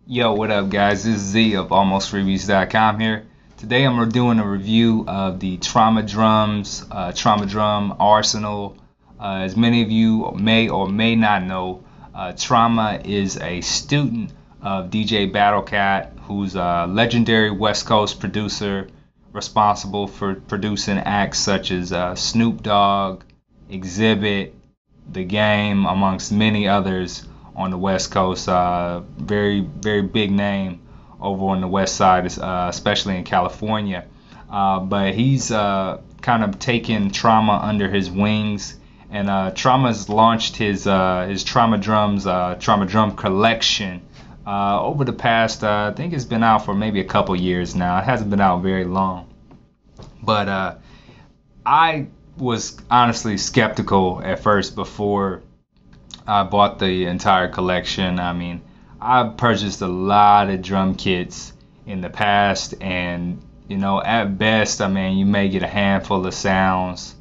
Yo, what up, guys? This is Z of AlmostFreebeats.com here. Today I'm doing a review of the Traumah drums, Traumah drum arsenal. As many of you may or may not know, Traumah is a student of DJ Battlecat, who's a legendary West Coast producer responsible for producing acts such as Snoop Dogg, Exhibit, The Game, amongst many others on the West Coast. Very big name over on the West Side, especially in California. But he's kind of taken Traumah under his wings, and Traumah's launched his Traumah drums, Traumah drum collection over the past. I think it's been out for maybe a couple years now. It hasn't been out very long, but I was honestly skeptical at first before I bought the entire collection. I mean, I've purchased a lot of drum kits in the past, and at best, I mean, you may get a handful of sounds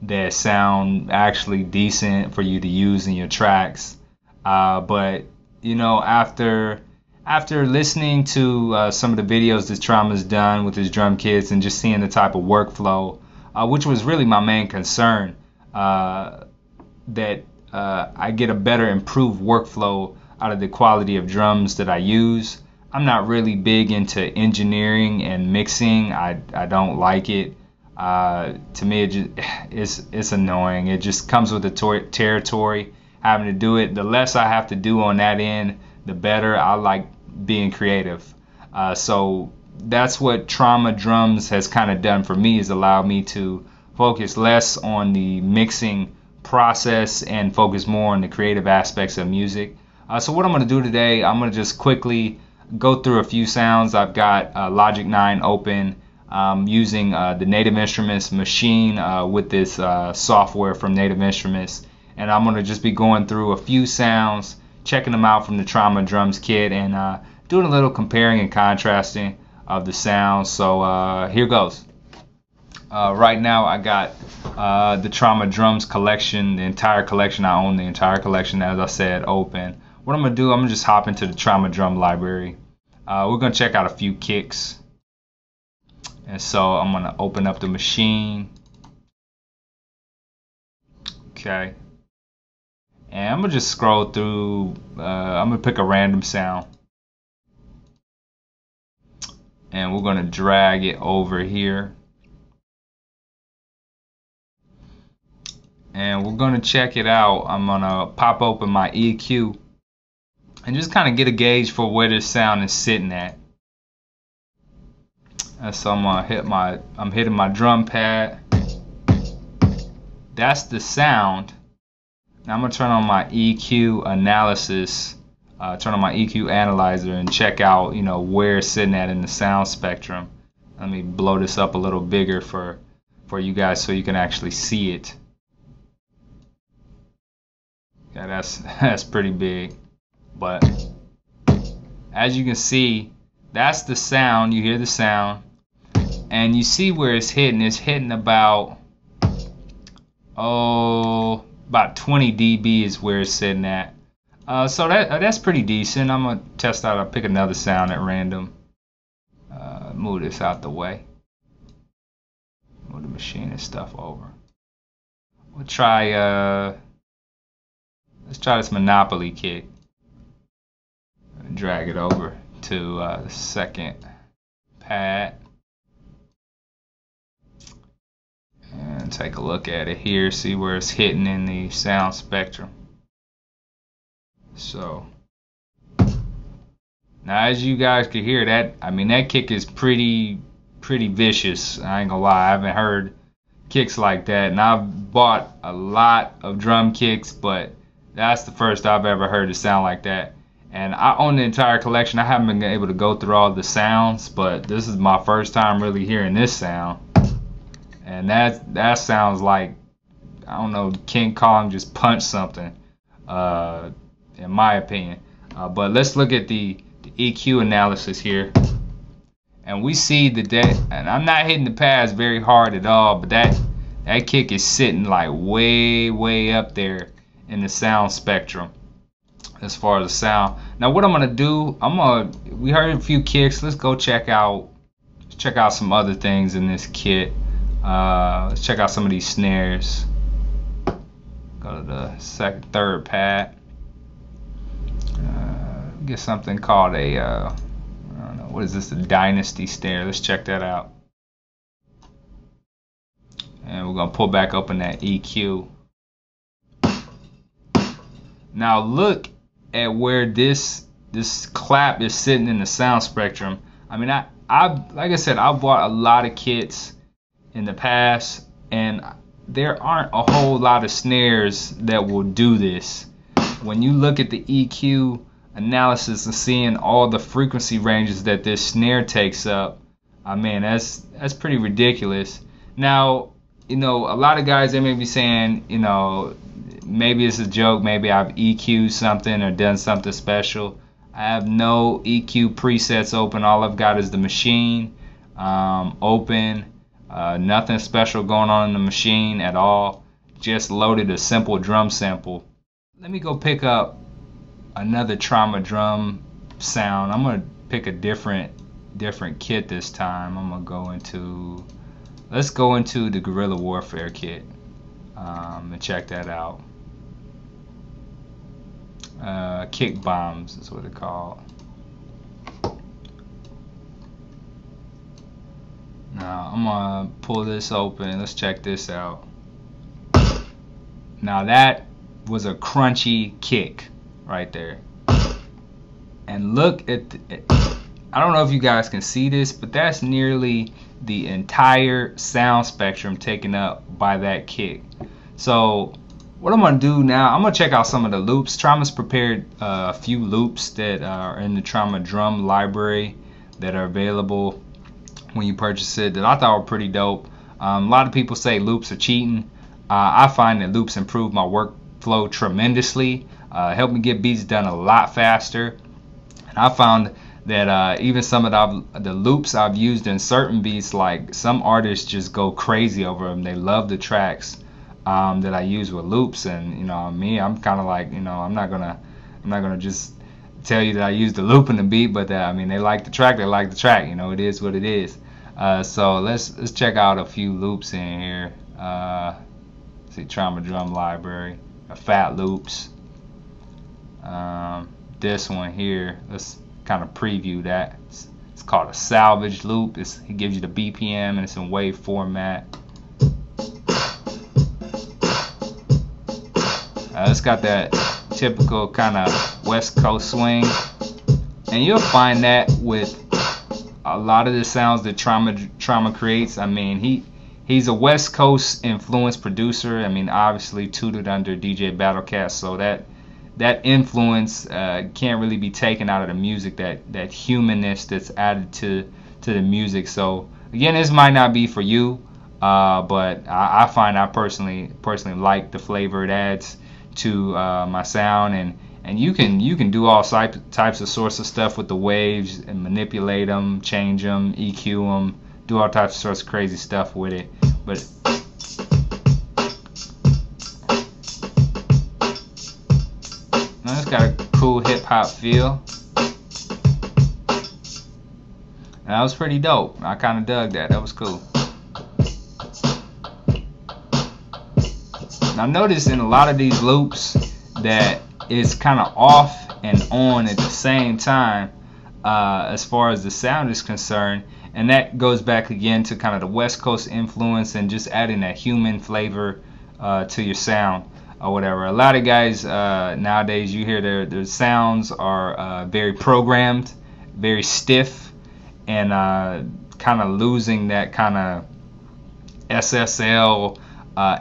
that sound actually decent for you to use in your tracks. But after listening to some of the videos that Traumah's done with his drum kits and just seeing the type of workflow, which was really my main concern, that I get a better improved workflow out of the quality of drums that I use. I'm not really big into engineering and mixing. I don't like it. To me, it's annoying. It just comes with the territory having to do it. The less I have to do on that end, the better. I like being creative. So that's what Traumah drums has kind of done for me, is allowed me to focus less on the mixing process and focus more on the creative aspects of music. So what I'm going to do today, I'm going to just quickly go through a few sounds. I've got Logic 9 open, using the Native Instruments machine with this software from Native Instruments, and I'm going to just be going through a few sounds, checking them out from the Traumah drums kit, and doing a little comparing and contrasting of the sounds. So here goes. Right now I got the Traumah drums collection, the entire collection. I own the entire collection, as I said, open. What I'm going to do, I'm going to just hop into the Traumah drum library. We're going to check out a few kicks. And so I'm going to open up the machine. Okay. And I'm going to just scroll through. I'm going to pick a random sound. And we're going to drag it over here. And we're going to check it out. I'm going to pop open my EQ and just kind of get a gauge for where this sound is sitting at. And so I'm hitting my drum pad. That's the sound. Now I'm going to turn on my EQ analysis, turn on my EQ analyzer and check out, where it's sitting at in the sound spectrum. Let me blow this up a little bigger for you guys so you can actually see it. Yeah, that's pretty big, but as you can see, that's the sound. You hear the sound, and you see where it's hitting. It's hitting about 20 dB is where it's sitting at. So that's pretty decent. I'm gonna test out. I'll pick another sound at random. Move this out the way. Move the machine and stuff over. We'll try. Let's try this Monopoly kick. Drag it over to the second pad and take a look at it here. See where it's hitting in the sound spectrum. So now, as you guys can hear, that that kick is pretty vicious. I ain't gonna lie, I haven't heard kicks like that, and I've bought a lot of drum kicks, but that's the first I've ever heard it sound like that. And I own the entire collection. I haven't been able to go through all the sounds, but this is my first time really hearing this sound. And that sounds like, I don't know, King Kong just punched something, in my opinion. But let's look at the EQ analysis here. And we see and I'm not hitting the pads very hard at all, but that kick is sitting like way up there in the sound spectrum. as far as the sound. Now what I'm gonna do, we heard a few kicks. Let's go check out some other things in this kit. Let's check out some of these snares. Go to the third pad. Get something called a I don't know, what is this? A Dynasty snare. Let's check that out. And we're gonna pull back open that EQ. Now look at where this clap is sitting in the sound spectrum. I mean, like I said, I've bought a lot of kits in the past, and there aren't a whole lot of snares that will do this. When you look at the EQ analysis and seeing all the frequency ranges that this snare takes up, I mean, that's pretty ridiculous. Now, you know, a lot of guys, they may be saying, you know, maybe it's a joke, maybe I've EQ'd something or done something special. I have no EQ presets open. All I've got is the machine open. Nothing special going on in the machine at all. Just loaded a simple drum sample. Let me go pick up another Traumah drum sound. I'm gonna pick a different kit this time. I'm gonna go into, let's go into the Guerrilla Warfare kit and check that out. Kick bombs is what it's called. Now I'm gonna pull this open. Let's check this out. Now that was a crunchy kick right there. And look at I don't know if you guys can see this, but that's nearly the entire sound spectrum taken up by that kick. So what I'm gonna do now, I'm gonna check out some of the loops. Traumah's prepared a few loops that are in the Traumah drum library that are available when you purchase it, that I thought were pretty dope. A lot of people say loops are cheating. I find that loops improve my workflow tremendously, help me get beats done a lot faster. And I found that even some of the loops I've used in certain beats, like some artists just go crazy over them. They love the tracks that I use with loops, and you know, me, I'm kind of like, you know, I'm not gonna just tell you that I use the loop in the beat, but I mean, they like the track, you know, it is what it is. So let's check out a few loops in here. See, Traumah drum library, fat loops. This one here, let's kind of preview that. It's called a salvage loop. It gives you the BPM and it's in wave format. It's got that typical kind of West Coast swing, and you'll find that with a lot of the sounds that Traumah creates. I mean, he's a West Coast influenced producer. I mean, obviously tutored under DJ Battlecast, so that influence can't really be taken out of the music. That humanness that's added to the music. So again, this might not be for you, but I find I personally like the flavor it adds to my sound, and you can do all types of sorts of stuff with the waves and manipulate them, change them, EQ them, do all types of sorts of crazy stuff with it. But now it's got a cool hip hop feel. And that was pretty dope. I kind of dug that. That was cool. Now notice in a lot of these loops that it's kind of off and on at the same time as far as the sound is concerned, and that goes back again to kind of the West Coast influence and just adding that human flavor to your sound or whatever. A lot of guys nowadays, you hear their sounds are very programmed, very stiff, and kind of losing that kind of SSL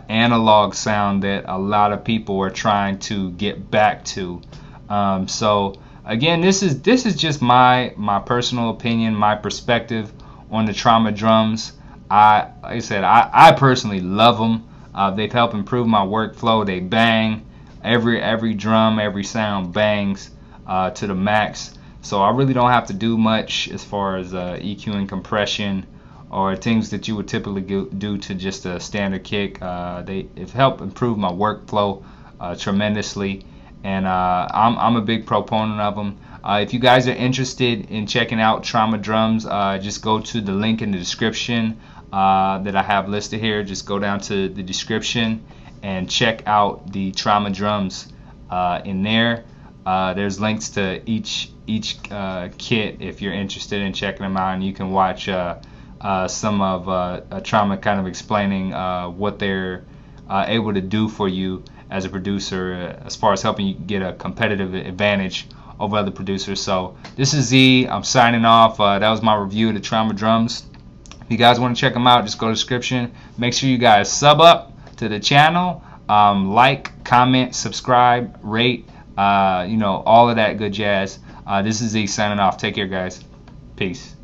analog sound that a lot of people are trying to get back to. So again, this is just my personal opinion, my perspective on the Traumah drums. Like I said, I personally love them. They've helped improve my workflow. They bang. Every drum, every sound bangs to the max. So I really don't have to do much as far as EQ and compression or things that you would typically do to just a standard kick. They've helped improve my workflow tremendously, and I'm a big proponent of them. If you guys are interested in checking out Traumah drums, just go to the link in the description that I have listed here. Just go down to the description and check out the Traumah drums in there. There's links to each kit if you're interested in checking them out, and you can watch some of Traumah kind of explaining what they're able to do for you as a producer, as far as helping you get a competitive advantage over other producers. So this is Z. I'm signing off. That was my review of the Traumah drums. If you guys want to check them out, just go to the description. Make sure you guys sub up to the channel, like, comment, subscribe, rate, all of that good jazz. This is Z signing off. Take care, guys. Peace.